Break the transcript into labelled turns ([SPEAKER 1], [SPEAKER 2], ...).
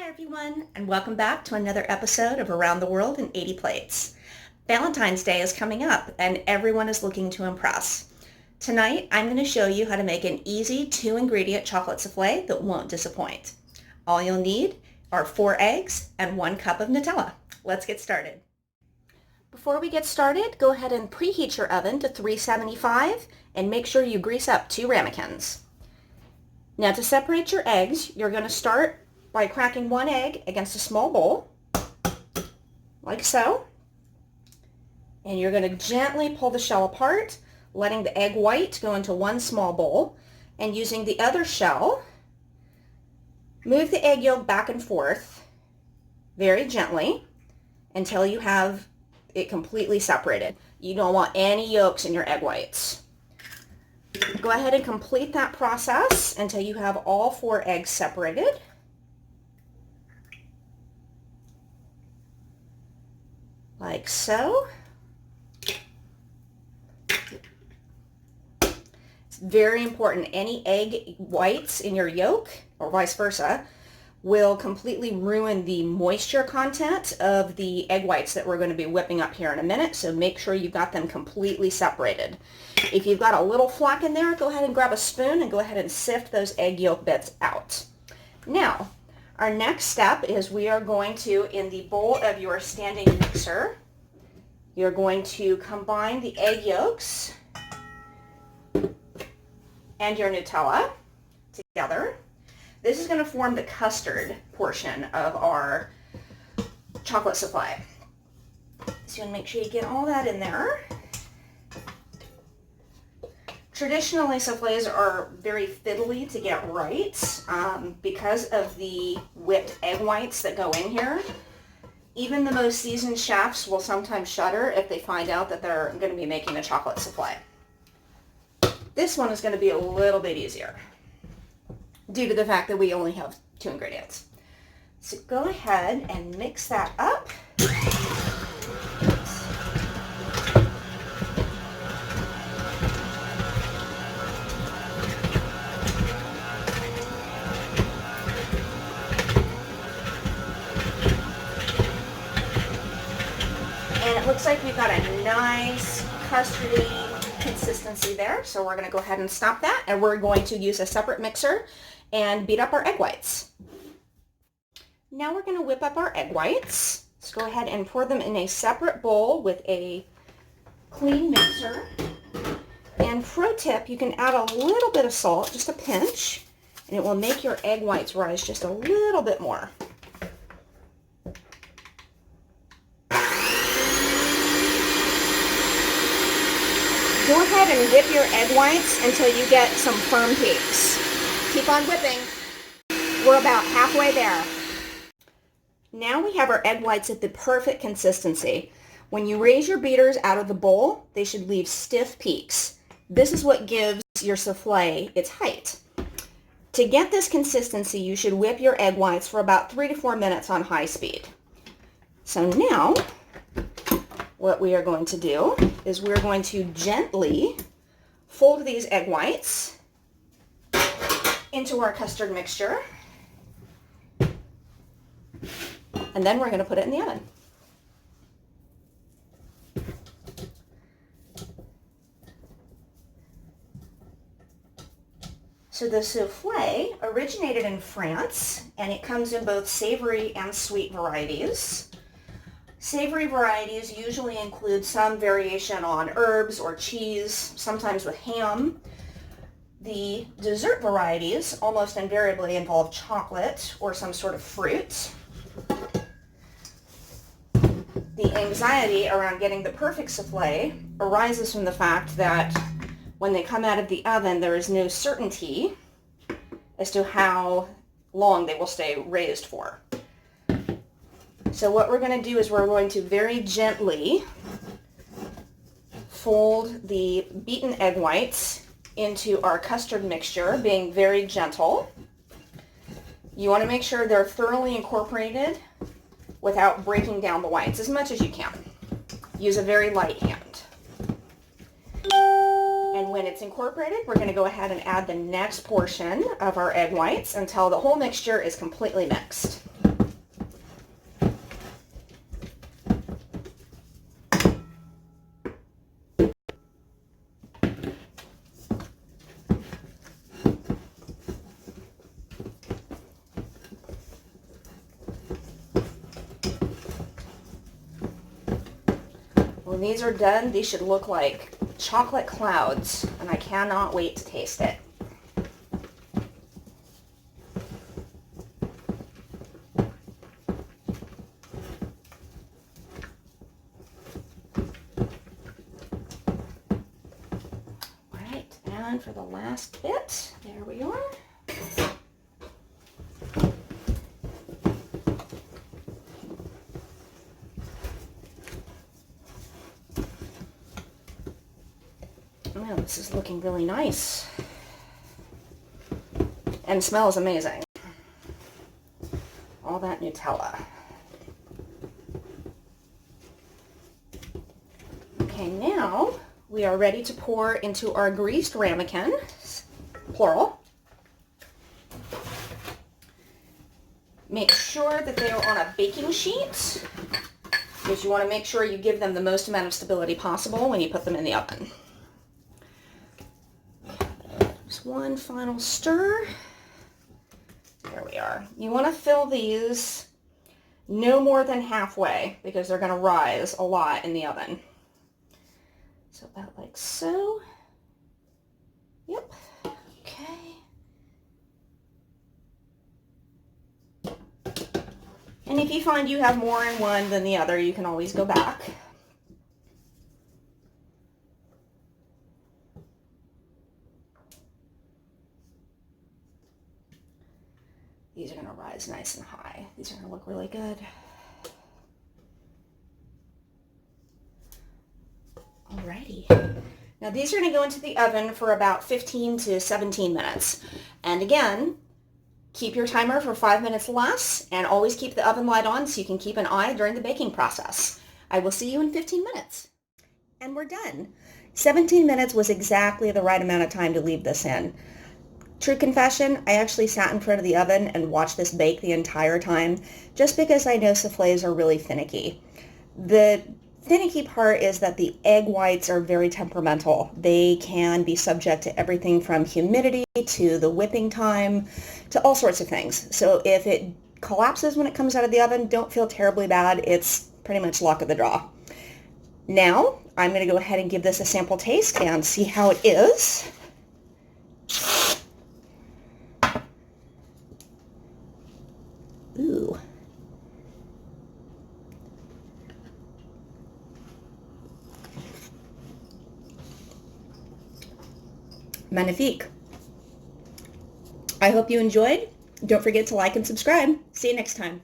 [SPEAKER 1] Everyone, and welcome back to another episode of Around the World in 80 Plates. Valentine's Day is coming up and everyone is looking to impress. Tonight, I'm going to show you how to make an easy 2-ingredient chocolate souffle that won't disappoint. All you'll need are 4 eggs and 1 cup of Nutella. Let's get started. Before we get started, go ahead and preheat your oven to 375 and make sure you grease up 2 ramekins. Now to separate your eggs, you're going to start by cracking 1 egg against a small bowl, like so. And you're going to gently pull the shell apart, letting the egg white go into 1 small bowl, and using the other shell, move the egg yolk back and forth very gently until you have it completely separated. You don't want any yolks in your egg whites. Go ahead and complete that process until you have all 4 eggs separated. Like so. It's very important. Any egg whites in your yolk, or vice versa, will completely ruin the moisture content of the egg whites that we're going to be whipping up here in a minute, so make sure you've got them completely separated. If you've got a little flack in there, go ahead and grab a spoon and go ahead and sift those egg yolk bits out. Now, our next step is we are going to, in the bowl of your standing mixer, you're going to combine the egg yolks and your Nutella together. This is going to form the custard portion of our chocolate souffle. So you want to make sure you get all that in there. Traditionally, souffles are very fiddly to get right because of the whipped egg whites that go in here. Even the most seasoned chefs will sometimes shudder if they find out that they're going to be making a chocolate souffle. This one is going to be a little bit easier due to the fact that we only have 2 ingredients. So go ahead and mix that up. And it looks like we've got a nice custardy consistency there. So we're going to go ahead and stop that, and we're going to use a separate mixer and beat up our egg whites. Now we're going to whip up our egg whites. Let's go ahead and pour them in a separate bowl with a clean mixer. And pro tip, you can add a little bit of salt, just a pinch, and it will make your egg whites rise just a little bit more. Go ahead and whip your egg whites until you get some firm peaks. Keep on whipping. We're about halfway there. Now we have our egg whites at the perfect consistency. When you raise your beaters out of the bowl, they should leave stiff peaks. This is what gives your souffle its height. To get this consistency, you should whip your egg whites for about 3 to 4 minutes on high speed. So now, what we are going to do is we're going to gently fold these egg whites into our custard mixture, and then we're going to put it in the oven. So the souffle originated in France, and it comes in both savory and sweet varieties. Savory varieties usually include some variation on herbs or cheese, sometimes with ham. The dessert varieties almost invariably involve chocolate or some sort of fruit. The anxiety around getting the perfect souffle arises from the fact that when they come out of the oven, there is no certainty as to how long they will stay raised for. So what we're going to do is we're going to very gently fold the beaten egg whites into our custard mixture, being very gentle. You want to make sure they're thoroughly incorporated without breaking down the whites as much as you can. Use a very light hand. And when it's incorporated, we're going to go ahead and add the next portion of our egg whites until the whole mixture is completely mixed. When these are done, these should look like chocolate clouds, and I cannot wait to taste it. All right, and for the last bit, there we are. Oh, this is looking really nice and smells amazing. All that Nutella. Okay, now we are ready to pour into our greased ramekin, plural. Make sure that they are on a baking sheet, because you want to make sure you give them the most amount of stability possible when you put them in the oven. Just one final stir. There we are. You want to fill these no more than halfway because they're going to rise a lot in the oven. So about like so. Yep. Okay. And if you find you have more in one than the other, you can always go back. These are going to rise nice and high. These are going to look really good. Alrighty. Now these are going to go into the oven for about 15 to 17 minutes. And again, keep your timer for 5 minutes less, and always keep the oven light on so you can keep an eye during the baking process. I will see you in 15 minutes. And we're done. 17 minutes was exactly the right amount of time to leave this in. True confession, I actually sat in front of the oven and watched this bake the entire time, just because I know soufflés are really finicky. The finicky part is that the egg whites are very temperamental. They can be subject to everything from humidity to the whipping time to all sorts of things. So if it collapses when it comes out of the oven, don't feel terribly bad. It's pretty much luck of the draw. Now, I'm going to go ahead and give this a sample taste and see how it is. Ooh. Magnifique. I hope you enjoyed. Don't forget to like and subscribe. See you next time.